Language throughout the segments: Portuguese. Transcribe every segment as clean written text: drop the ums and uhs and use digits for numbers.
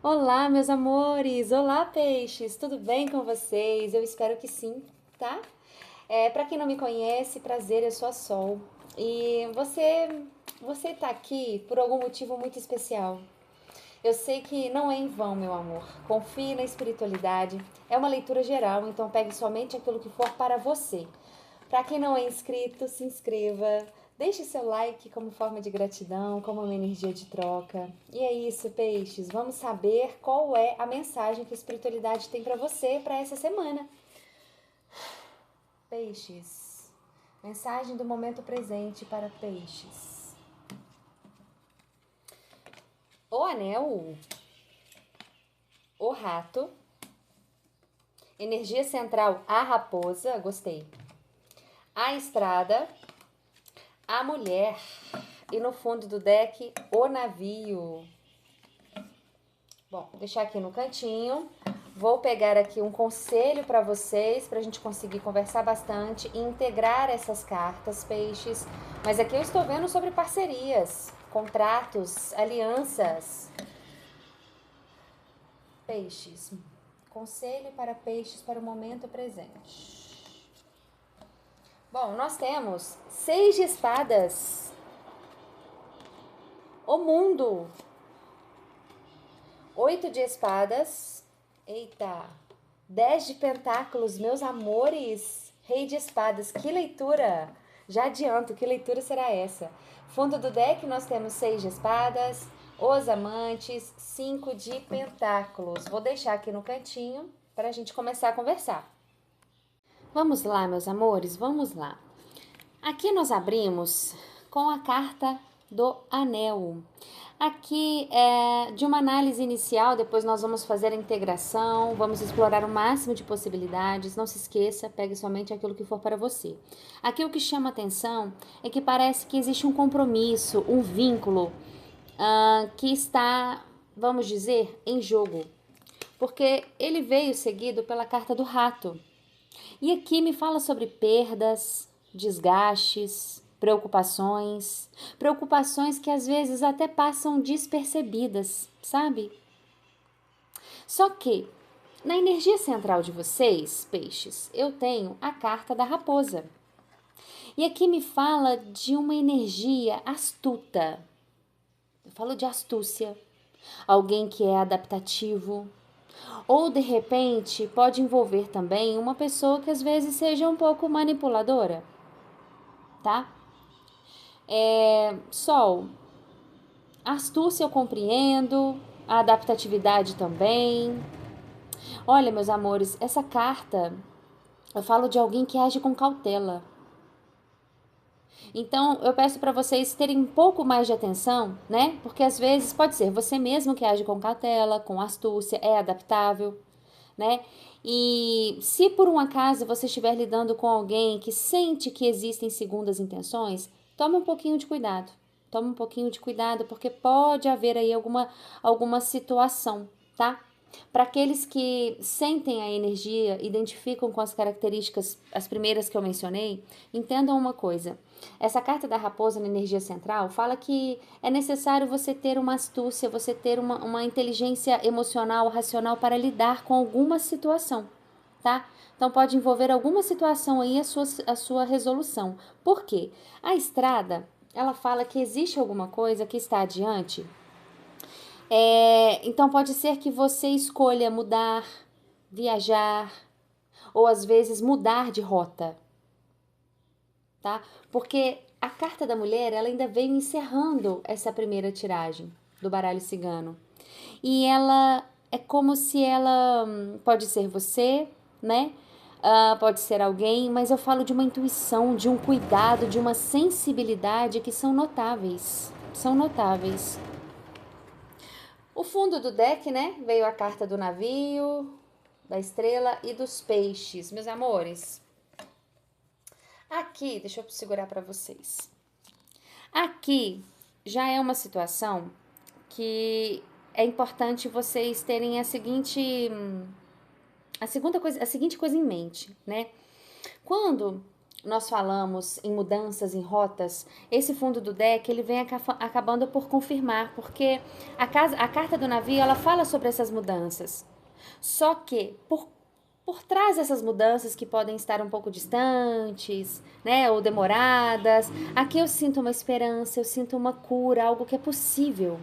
Olá, meus amores! Olá, peixes! Tudo bem com vocês? Eu espero que sim, tá? Para quem não me conhece, prazer, eu sou a Sol. E você tá aqui por algum motivo muito especial. Eu sei que não é em vão, meu amor. Confie na espiritualidade. É uma leitura geral, então pegue somente aquilo que for para você. Para quem não é inscrito, se inscreva. Deixe seu like como forma de gratidão, como uma energia de troca. E é isso, peixes. Vamos saber qual é a mensagem que a espiritualidade tem para você para essa semana. Peixes. Mensagem do momento presente para peixes. O anel, o rato, energia central, a raposa, gostei. A estrada, a mulher e no fundo do deck, o navio. Bom, vou deixar aqui no cantinho. Vou pegar aqui um conselho para vocês, para a gente conseguir conversar bastante e integrar essas cartas, peixes. Mas aqui eu estou vendo sobre parcerias, contratos, alianças. Peixes. Conselho para peixes para o momento presente. Bom, nós temos 6 de espadas. O mundo. 8 de espadas. Eita. 10 de pentáculos, meus amores. Rei de espadas. Que leitura. Já adianto, que leitura será essa? Fundo do deck nós temos 6 de espadas. Os amantes. 5 de pentáculos. Vou deixar aqui no cantinho para a gente começar a conversar. Vamos lá, meus amores, vamos lá. Aqui nós abrimos com a carta do anel. Aqui é de uma análise inicial, depois nós vamos fazer a integração, vamos explorar o máximo de possibilidades. Não se esqueça, pegue somente aquilo que for para você. Aqui o que chama atenção é que parece que existe um compromisso, um vínculo que está, vamos dizer, em jogo. Porque ele veio seguido pela carta do rato. E aqui me fala sobre perdas, desgastes, preocupações que às vezes até passam despercebidas, sabe? Só que na energia central de vocês, peixes, eu tenho a carta da raposa. E aqui me fala de uma energia astuta. Eu falo de astúcia, alguém que é adaptativo, ou de repente pode envolver também uma pessoa que às vezes seja um pouco manipuladora, tá? Sol, a astúcia eu compreendo, a adaptatividade também. Olha, meus amores, essa carta eu falo de alguém que age com cautela. Então, eu peço para vocês terem um pouco mais de atenção, né? Porque às vezes pode ser você mesmo que age com cautela, com astúcia, é adaptável, né? E se por um acaso você estiver lidando com alguém que sente que existem segundas intenções, tome um pouquinho de cuidado. Tome um pouquinho de cuidado, porque pode haver aí alguma situação, tá? Para aqueles que sentem a energia, identificam com as características, as primeiras que eu mencionei, entendam uma coisa. Essa carta da raposa na energia central fala que é necessário você ter uma astúcia, você ter uma inteligência emocional, racional para lidar com alguma situação, tá? Então pode envolver alguma situação aí a sua resolução. Por quê? A estrada, ela fala que existe alguma coisa que está adiante. Então pode ser que você escolha mudar, viajar, ou às vezes mudar de rota, tá? Porque a carta da mulher, ela ainda veio encerrando essa primeira tiragem do baralho cigano. E ela é como se ela pode ser você, né? Pode ser alguém, mas eu falo de uma intuição, de um cuidado, de uma sensibilidade que são notáveis. São notáveis. O fundo do deck, né? Veio a carta do navio, da estrela e dos peixes. Meus amores, aqui, deixa eu segurar para vocês. Aqui já é uma situação que é importante vocês terem a seguinte coisa em mente, né? Quando nós falamos em mudanças, em rotas, esse fundo do deck, ele vem acabando por confirmar, porque a carta do navio, ela fala sobre essas mudanças. Só que, por trás dessas mudanças que podem estar um pouco distantes, né, ou demoradas, aqui eu sinto uma esperança, eu sinto uma cura, algo que é possível.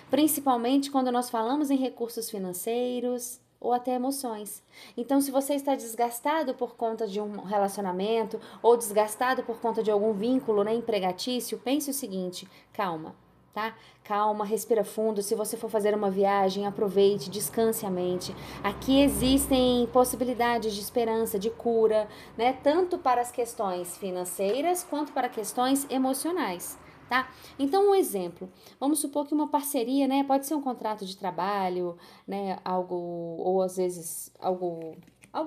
Principalmente quando nós falamos em recursos financeiros ou até emoções. Então, se você está desgastado por conta de um relacionamento ou desgastado por conta de algum vínculo, né, empregatício, pense o seguinte: calma, tá? Calma, respira fundo. Se você for fazer uma viagem, aproveite, descanse a mente. Aqui existem possibilidades de esperança, de cura, né? Tanto para as questões financeiras quanto para questões emocionais. Tá? Então, um exemplo, vamos supor que uma parceria, né, pode ser um contrato de trabalho, né, algo, ou às vezes algo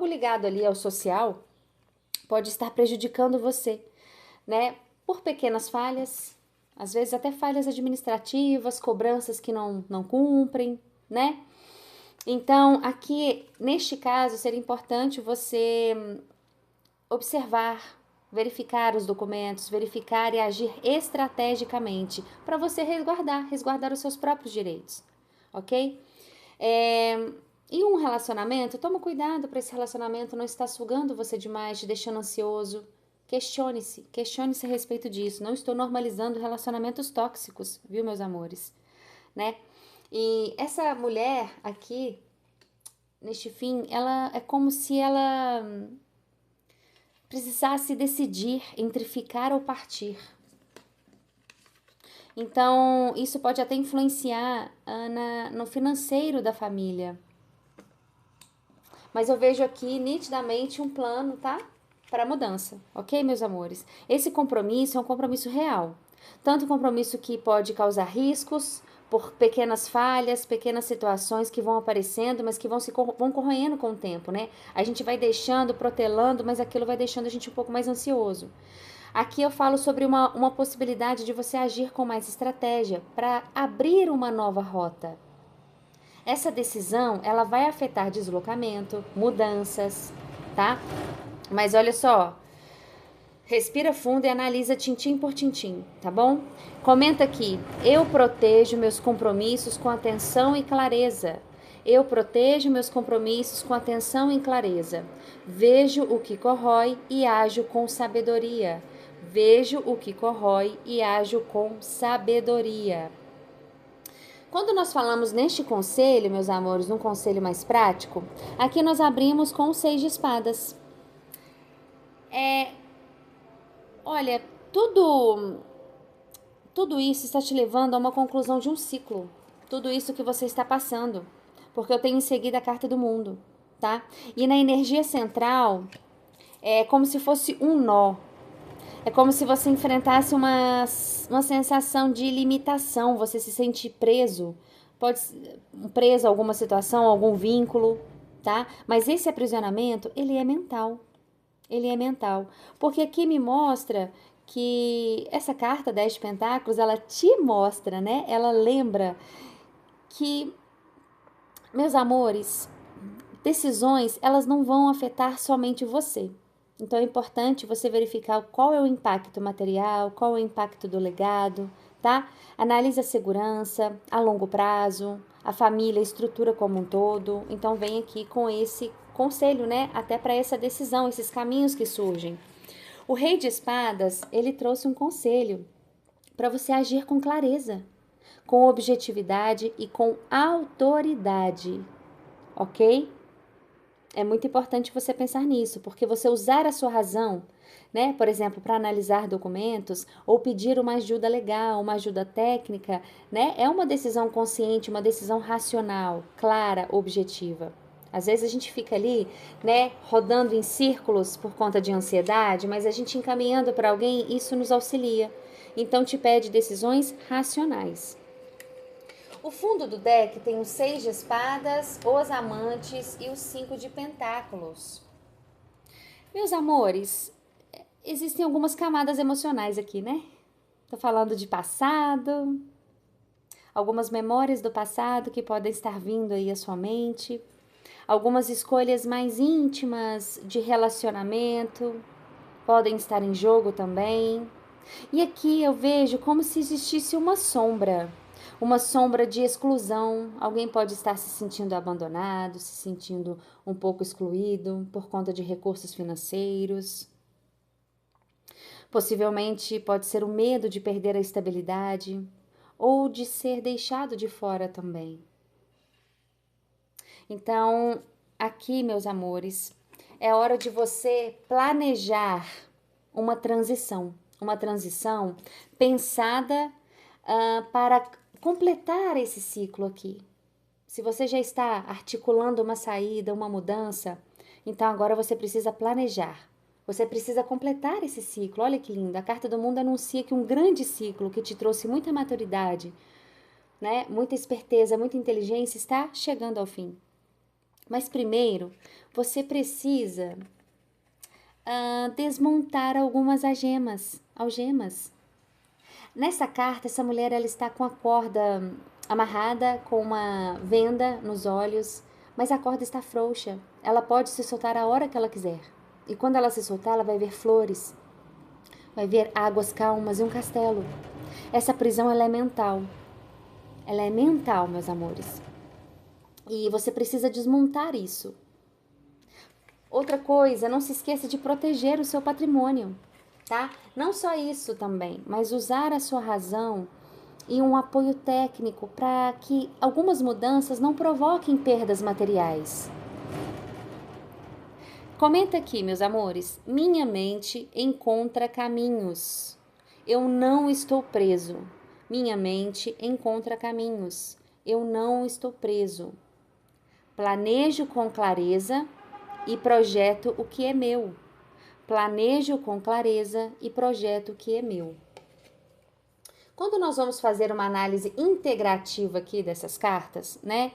ligado ali ao social, pode estar prejudicando você, né, por pequenas falhas, às vezes até falhas administrativas, cobranças que não cumprem, né? Então, aqui, neste caso, seria importante você observar, verificar os documentos, verificar e agir estrategicamente para você resguardar os seus próprios direitos, ok? E um relacionamento, toma cuidado para esse relacionamento não estar sugando você demais, te deixando ansioso. Questione-se a respeito disso. Não estou normalizando relacionamentos tóxicos, viu, meus amores, né? E essa mulher aqui, neste fim, ela é como se ela precisasse decidir entre ficar ou partir. Então, isso pode até influenciar no financeiro da família. Mas eu vejo aqui nitidamente um plano, tá? Para mudança, ok, meus amores? Esse compromisso é um compromisso real. Tanto compromisso que pode causar riscos por pequenas falhas, pequenas situações que vão aparecendo, mas que vão corroendo com o tempo, né? A gente vai deixando, protelando, mas aquilo vai deixando a gente um pouco mais ansioso. Aqui eu falo sobre uma possibilidade de você agir com mais estratégia para abrir uma nova rota. Essa decisão, ela vai afetar deslocamento, mudanças, tá? Mas olha só, respira fundo e analisa tintim por tintim, tá bom? Comenta aqui: eu protejo meus compromissos com atenção e clareza. Eu protejo meus compromissos com atenção e clareza. Vejo o que corrói e ajo com sabedoria. Vejo o que corrói e ajo com sabedoria. Quando nós falamos neste conselho, meus amores, num conselho mais prático, aqui nós abrimos com o 6 de espadas. Olha, tudo isso está te levando a uma conclusão de um ciclo. Tudo isso que você está passando. Porque eu tenho em seguida a carta do mundo, tá? E na energia central, é como se fosse um nó. É como se você enfrentasse uma sensação de limitação. Você se sente preso. Pode preso a alguma situação, a algum vínculo, tá? Mas esse aprisionamento, ele é mental. Ele é mental. Porque aqui me mostra que essa carta 10 de Pentáculos, ela te mostra, né? Ela lembra que, meus amores, decisões, elas não vão afetar somente você. Então é importante você verificar qual é o impacto material, qual é o impacto do legado, tá? Analise a segurança a longo prazo, a família, a estrutura como um todo. Então vem aqui com esse conselho, né? Até para essa decisão, esses caminhos que surgem. O Rei de Espadas, ele trouxe um conselho para você agir com clareza, com objetividade e com autoridade, ok? É muito importante você pensar nisso, porque você usar a sua razão, né, por exemplo, para analisar documentos ou pedir uma ajuda legal, uma ajuda técnica, né, é uma decisão consciente, uma decisão racional, clara, objetiva. Às vezes a gente fica ali, né, rodando em círculos por conta de ansiedade, mas a gente encaminhando para alguém, isso nos auxilia. Então te pede decisões racionais. O fundo do deck tem os 6 de espadas, os amantes e os 5 de pentáculos. Meus amores, existem algumas camadas emocionais aqui, né? Tô falando de passado, algumas memórias do passado que podem estar vindo aí à sua mente, algumas escolhas mais íntimas de relacionamento, podem estar em jogo também. E aqui eu vejo como se existisse uma sombra de exclusão. Alguém pode estar se sentindo abandonado, se sentindo um pouco excluído por conta de recursos financeiros. Possivelmente pode ser o medo de perder a estabilidade ou de ser deixado de fora também. Então, aqui, meus amores, é hora de você planejar uma transição pensada para completar esse ciclo aqui. Se você já está articulando uma saída, uma mudança, então agora você precisa planejar. Você precisa completar esse ciclo. Olha que lindo. A Carta do Mundo anuncia que um grande ciclo que te trouxe muita maturidade, né, muita esperteza, muita inteligência está chegando ao fim. Mas primeiro, você precisa desmontar algumas algemas. Nessa carta, essa mulher ela está com a corda amarrada, com uma venda nos olhos, mas a corda está frouxa. Ela pode se soltar a hora que ela quiser. E quando ela se soltar, ela vai ver flores, vai ver águas calmas e um castelo. Essa prisão ela é mental. Ela é mental, meus amores. E você precisa desmontar isso. Outra coisa, não se esqueça de proteger o seu patrimônio, tá? Não só isso também, mas usar a sua razão e um apoio técnico para que algumas mudanças não provoquem perdas materiais. Comenta aqui, meus amores. Minha mente encontra caminhos. Eu não estou preso. Minha mente encontra caminhos. Eu não estou preso. Planejo com clareza e projeto o que é meu. Planejo com clareza e projeto o que é meu. Quando nós vamos fazer uma análise integrativa aqui dessas cartas, né?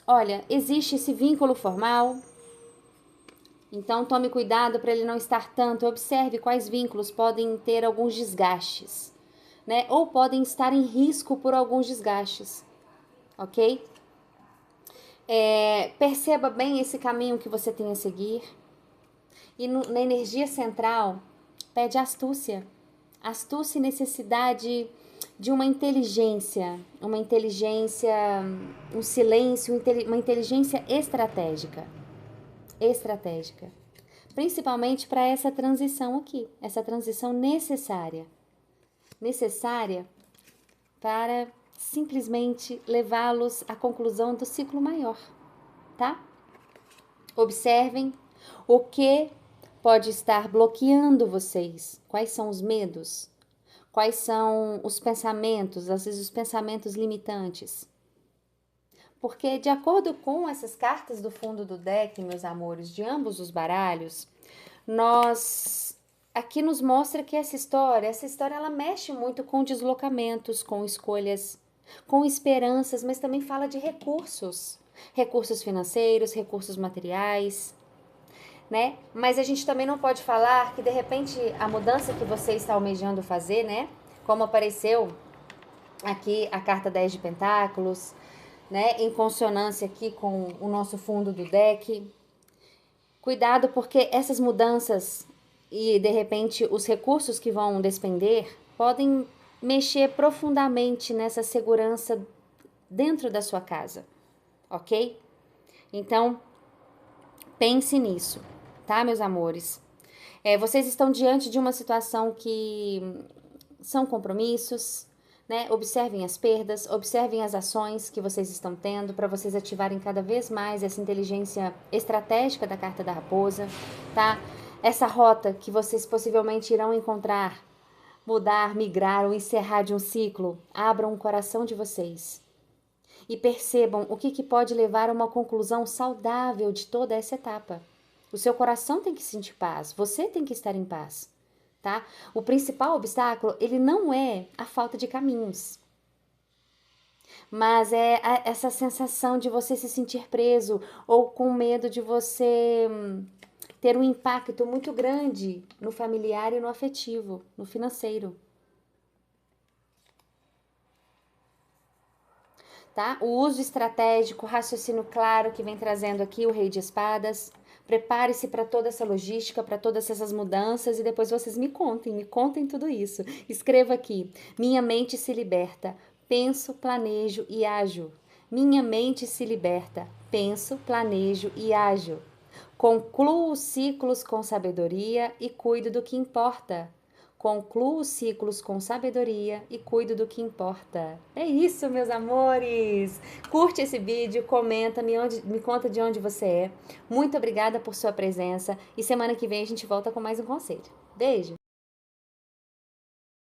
Olha, existe esse vínculo formal, então tome cuidado para ele não estar tanto. Observe quais vínculos podem ter alguns desgastes, né? Ou podem estar em risco por alguns desgastes, ok? Perceba bem esse caminho que você tem a seguir. E na energia central, pede astúcia. Astúcia e necessidade de uma inteligência, um silêncio, uma inteligência estratégica. Principalmente para essa transição aqui, essa transição necessária para simplesmente levá-los à conclusão do ciclo maior, tá? Observem o que pode estar bloqueando vocês, quais são os medos, quais são os pensamentos, às vezes os pensamentos limitantes. Porque de acordo com essas cartas do fundo do deck, meus amores, de ambos os baralhos, aqui nos mostra que essa história ela mexe muito com deslocamentos, com escolhas, com esperanças, mas também fala de recursos financeiros, recursos materiais, né? Mas a gente também não pode falar que de repente a mudança que você está almejando fazer, né? Como apareceu aqui a carta 10 de Pentáculos, né? Em consonância aqui com o nosso fundo do deck. Cuidado, porque essas mudanças e de repente os recursos que vão despender podem mexer profundamente nessa segurança dentro da sua casa, ok? Então, pense nisso, tá, meus amores? Vocês estão diante de uma situação que são compromissos, né? Observem as perdas, observem as ações que vocês estão tendo para vocês ativarem cada vez mais essa inteligência estratégica da carta da raposa, tá? Essa rota que vocês possivelmente irão encontrar, mudar, migrar ou encerrar de um ciclo, abram o coração de vocês e percebam o que pode levar a uma conclusão saudável de toda essa etapa. O seu coração tem que sentir paz, você tem que estar em paz, tá? O principal obstáculo, ele não é a falta de caminhos, mas é essa sensação de você se sentir preso ou com medo de você ter um impacto muito grande no familiar e no afetivo, no financeiro. Tá? O uso estratégico, raciocínio claro que vem trazendo aqui o Rei de Espadas, Prepare-se para toda essa logística, para todas essas mudanças e depois vocês me contem tudo isso. Escreva aqui: minha mente se liberta, penso, planejo e ajo. Minha mente se liberta, penso, planejo e ajo. Concluo os ciclos com sabedoria e cuido do que importa. Concluo os ciclos com sabedoria e cuido do que importa. É isso, meus amores! Curte esse vídeo, comenta, me conta de onde você é. Muito obrigada por sua presença e semana que vem a gente volta com mais um conselho. Beijo!